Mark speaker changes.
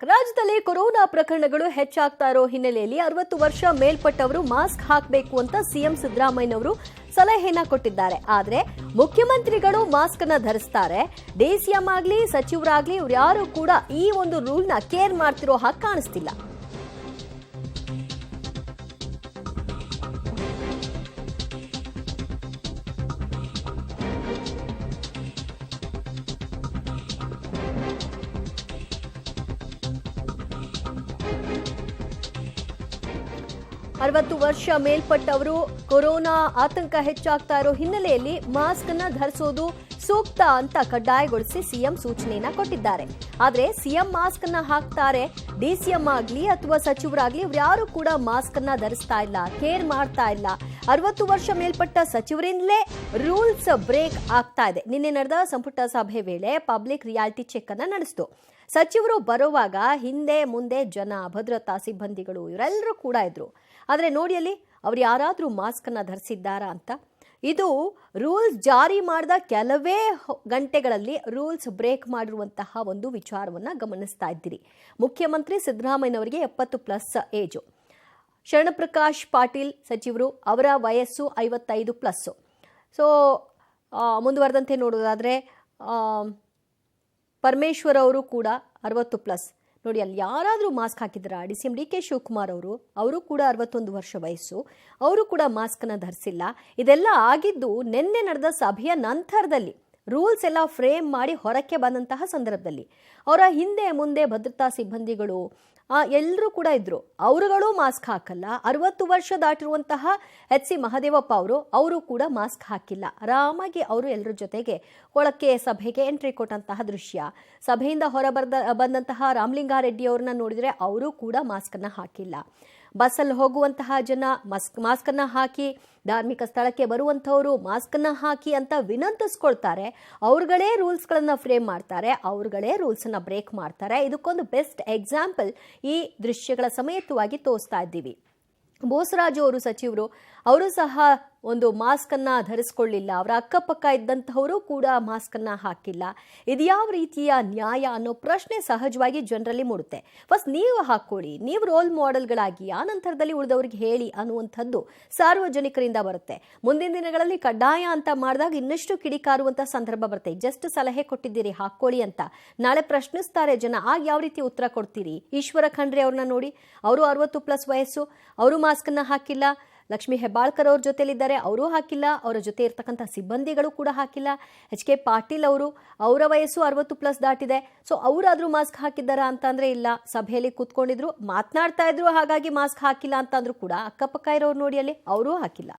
Speaker 1: ರಾಜ್ಯದಲ್ಲಿ ಕೊರೋನಾ ಪ್ರಕರಣಗಳು ಹೆಚ್ಚಾಗ್ತಾ ಇರೋ ಹಿನ್ನೆಲೆಯಲ್ಲಿ 60 ವರ್ಷ ಮೇಲ್ಪಟ್ಟವರು ಮಾಸ್ಕ್ ಹಾಕಬೇಕು ಅಂತ ಸಿಎಂ ಸಿದ್ದರಾಮಯ್ಯನವರು ಸಲಹೆಯನ್ನ ಕೊಟ್ಟಿದ್ದಾರೆ. ಆದ್ರೆ ಮುಖ್ಯಮಂತ್ರಿಗಳು ಮಾಸ್ಕ್ ಅನ್ನ ಧರಿಸ್ತಾರೆ. ಡಿಸಿಎಂ ಆಗ್ಲಿ ಸಚಿವರಾಗ್ಲಿ ಇವ್ರು ಯಾರು ಕೂಡ ಈ ಒಂದು ರೂಲ್ ನ ಕೇರ್ ಮಾಡ್ತಿರೋ ಹಾಗೆ ಕಾಣಿಸ್ತಿಲ್ಲ. ವರ್ಷ ಮೇಲ್ಪಟ್ಟವರು ಕೊರೋನಾ ಆತಂಕ ಹೆಚ್ಚಾಗ್ತಾ ಇರೋ ಹಿನ್ನೆಲೆಯಲ್ಲಿ ಮಾಸ್ಕ್ ಅನ್ನ ಧರಿಸೋದು ಸೂಕ್ತ ಅಂತ ಕಡ್ಡಾಯಗೊಳಿಸಿ ಸಿಎಂ ಸೂಚನೆಯನ್ನ ಕೊಟ್ಟಿದ್ದಾರೆ. ಆದ್ರೆ ಸಿಎಂ ಮಾಸ್ಕ್ ಅನ್ನ ಹಾಕ್ತಾರೆ, ಡಿಸಿಎಂ ಆಗ್ಲಿ ಅಥವಾ ಸಚಿವರಾಗ್ಲಿ ಯಾರು ಕೂಡ ಮಾಸ್ಕ್ ಅನ್ನ ಧರಿಸ್ತಾ ಇಲ್ಲ, ಕೇರ್ ಮಾಡ್ತಾ ಇಲ್ಲ. 60 ವರ್ಷ ಮೇಲ್ಪಟ್ಟ ಸಚಿವರಿಂದಲೇ ರೂಲ್ಸ್ ಬ್ರೇಕ್ ಆಗ್ತಾ ಇದೆ. ನಿನ್ನೆ ನಡೆದ ಸಂಪುಟ ಸಭೆ ವೇಳೆ ಪಬ್ಲಿಕ್ ರಿಯಾಲಿಟಿ ಚೆಕ್ ಅನ್ನ ನಡೆಸಿತು. ಸಚಿವರು ಬರುವಾಗ ಹಿಂದೆ ಮುಂದೆ ಜನ, ಭದ್ರತಾ ಸಿಬ್ಬಂದಿಗಳು ಇವರೆಲ್ಲರೂ ಕೂಡ ಇದ್ರು. ಆದರೆ ನೋಡಿ ಅಲ್ಲಿ ಅವ್ರು ಯಾರಾದರೂ ಮಾಸ್ಕ್ ಅನ್ನ ಧರಿಸಿದ್ದಾರಾ ಅಂತ. ಇದು ರೂಲ್ಸ್ ಜಾರಿ ಮಾಡಿದ ಕೆಲವೇ ಗಂಟೆಗಳಲ್ಲಿ ರೂಲ್ಸ್ ಬ್ರೇಕ್ ಮಾಡಿರುವಂತಹ ಒಂದು ವಿಚಾರವನ್ನ ಗಮನಿಸ್ತಾ ಇದ್ದೀರಿ. ಮುಖ್ಯಮಂತ್ರಿ ಸಿದ್ದರಾಮಯ್ಯನವರಿಗೆ 70+ ಏಜು. ಶರಣಪ್ರಕಾಶ್ ಪಾಟೀಲ್ ಸಚಿವರು, ಅವರ ವಯಸ್ಸು 55+. ಸೊ ಮುಂದುವರೆದಂತೆ ನೋಡೋದಾದ್ರೆ ಪರಮೇಶ್ವರ್ ಅವರು ಕೂಡ 60+. ನೋಡಿ ಅಲ್ಲಿ ಯಾರಾದರೂ ಮಾಸ್ಕ್ ಹಾಕಿದ್ರ? ಡಿಸಿಎಂ ಡಿ.ಕೆ. ಶಿವಕುಮಾರ್ ಅವರು ಕೂಡ 61 ವರ್ಷ ವಯಸ್ಸು, ಅವರು ಕೂಡ ಮಾಸ್ಕ್ ಅನ್ನ ಧರಿಸಿಲ್ಲ. ಇದೆಲ್ಲ ಆಗಿದ್ದು ನಿನ್ನೆ ನಡೆದ ಸಭೆಯ ನಂತರದಲ್ಲಿ ರೂಲ್ಸ್ ಎಲ್ಲ ಫ್ರೇಮ್ ಮಾಡಿ ಹೊರಕ್ಕೆ ಬಂದಂತಹ ಸಂದರ್ಭದಲ್ಲಿ ಅವರ ಹಿಂದೆ ಮುಂದೆ ಭದ್ರತಾ ಸಿಬ್ಬಂದಿಗಳು ಎಲ್ಲರೂ ಕೂಡ ಇದ್ರು. ಅವರುಗಳು ಮಾಸ್ಕ್ ಹಾಕಲ್ಲ. 60 ವರ್ಷ ದಾಟಿರುವಂತಹ ಎಚ್.ಸಿ. ಮಹದೇವಪ್ಪ ಅವರು ಕೂಡ ಮಾಸ್ಕ್ ಹಾಕಿಲ್ಲ. ಆರಾಮಾಗಿ ಅವರು ಎಲ್ಲರ ಜೊತೆಗೆ ಒಳಕ್ಕೆ ಸಭೆಗೆ ಎಂಟ್ರಿ ಕೊಟ್ಟಂತಹ ದೃಶ್ಯ. ಸಭೆಯಿಂದ ಹೊರ ಬಂದಂತಹ ರಾಮಲಿಂಗಾರೆಡ್ಡಿ ಅವ್ರನ್ನ ನೋಡಿದ್ರೆ ಅವರು ಕೂಡ ಮಾಸ್ಕ್ ಅನ್ನ ಹಾಕಿಲ್ಲ. ಬಸ್ಸಲ್ಲಿ ಹೋಗುವಂತಹ ಜನ ಮಾಸ್ಕ್ ಅನ್ನ ಹಾಕಿ, ಧಾರ್ಮಿಕ ಸ್ಥಳಕ್ಕೆ ಬರುವಂತಹವರು ಮಾಸ್ಕ್ ಅನ್ನ ಹಾಕಿ ಅಂತ ವಿನಂತಿಸ್ಕೊಳ್ತಾರೆ. ಅವ್ರುಗಳೇ ರೂಲ್ಸ್ಗಳನ್ನ ಫ್ರೇಮ್ ಮಾಡ್ತಾರೆ, ಅವ್ರುಗಳೇ ರೂಲ್ಸ್ ಅನ್ನ ಬ್ರೇಕ್ ಮಾಡ್ತಾರೆ. ಇದಕ್ಕೊಂದು ಬೆಸ್ಟ್ ಎಕ್ಸಾಂಪಲ್ ಈ ದೃಶ್ಯಗಳ ಸಮೇತವಾಗಿ ತೋರಿಸ್ತಾ ಇದ್ದೀವಿ. ಬೋಸರಾಜು ಅವರು ಸಚಿವರು, ಅವರು ಸಹ ಒಂದು ಮಾಸ್ಕ್ ಅನ್ನ ಧರಿಸಿಕೊಳ್ಳಿಲ್ಲ. ಅವರ ಅಕ್ಕಪಕ್ಕ ಇದ್ದಂತಹವರು ಕೂಡ ಮಾಸ್ಕ್ ಅನ್ನ ಹಾಕಿಲ್ಲ. ಇದು ಯಾವ ರೀತಿಯ ನ್ಯಾಯ ಅನ್ನೋ ಪ್ರಶ್ನೆ ಸಹಜವಾಗಿ ಜನರಲ್ಲಿ ಮೂಡುತ್ತೆ. ಫಸ್ಟ್ ನೀವು ಹಾಕೊಳ್ಳಿ, ನೀವು ರೋಲ್ ಮಾಡೆಲ್ಗಳಾಗಿ ಆ ನಂತರದಲ್ಲಿ ಉಳಿದವರಿಗೆ ಹೇಳಿ ಅನ್ನುವಂಥದ್ದು ಸಾರ್ವಜನಿಕರಿಂದ ಬರುತ್ತೆ. ಮುಂದಿನ ದಿನಗಳಲ್ಲಿ ಕಡ್ಡಾಯ ಅಂತ ಮಾಡಿದಾಗ ಇನ್ನಷ್ಟು ಕಿಡಿಕಾರುವಂತ ಸಂದರ್ಭ ಬರುತ್ತೆ. ಜಸ್ಟ್ ಸಲಹೆ ಕೊಟ್ಟಿದ್ದೀರಿ ಹಾಕೊಳ್ಳಿ ಅಂತ, ನಾಳೆ ಪ್ರಶ್ನಿಸ್ತಾರೆ ಜನ, ಆಗ ಯಾವ ರೀತಿ ಉತ್ತರ ಕೊಡ್ತೀರಿ? ಈಶ್ವರ ಖಂಡ್ರೆ ಅವ್ರನ್ನ ನೋಡಿ, ಅವರು 60+ ವಯಸ್ಸು, ಅವರು ಮಾಸ್ಕ್ ಅನ್ನ ಹಾಕಿಲ್ಲ. ಲಕ್ಷ್ಮೀ ಹೆಬ್ಬಾಳ್ಕರ್ ಅವ್ರ ಜೊತೆಲಿದ್ದಾರೆ, ಅವರು ಹಾಕಿಲ್ಲ. ಅವರ ಜೊತೆ ಇರ್ತಕ್ಕಂಥ ಸಿಬ್ಬಂದಿಗಳು ಕೂಡ ಹಾಕಿಲ್ಲ. ಎಚ್.ಕೆ. ಪಾಟೀಲ್ ಅವರ ವಯಸ್ಸು 60+ ದಾಟಿದೆ. ಸೊ ಅವರಾದ್ರೂ ಮಾಸ್ಕ್ ಹಾಕಿದ್ದಾರಾ ಅಂತಂದ್ರೆ ಇಲ್ಲ. ಸಭೆಯಲ್ಲಿ ಕೂತ್ಕೊಂಡಿದ್ರು, ಮಾತನಾಡ್ತಾ ಇದ್ರು, ಹಾಗಾಗಿ ಮಾಸ್ಕ್ ಹಾಕಿಲ್ಲ ಅಂತಂದ್ರು ಕೂಡ ಅಕ್ಕಪಕ್ಕ ಇರೋರು ನೋಡಿ ಅಲ್ಲಿ, ಅವರೂ ಹಾಕಿಲ್ಲ.